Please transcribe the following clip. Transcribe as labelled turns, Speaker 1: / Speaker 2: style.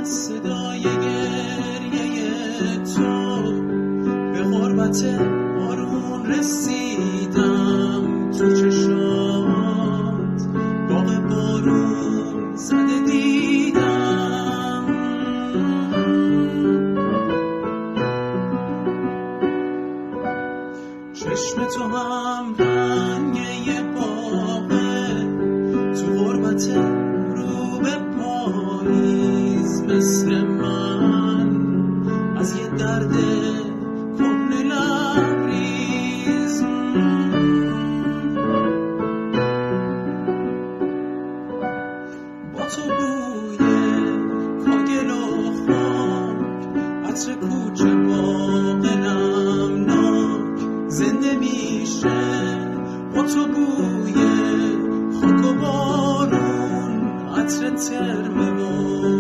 Speaker 1: صدای گریه تو به غربت بارون رسیدم، تو چشات باغ بارون زده دیدم. چشم تو هم رنگه باغه، تو غربت رو به پاییز مثل من از یه درد کهنه لبریز. با تو بوی کاگل و خاک، عطر کوچه باغ نمناک زنده میشه. با تو بوی خاک و بارون، عطر ترمه و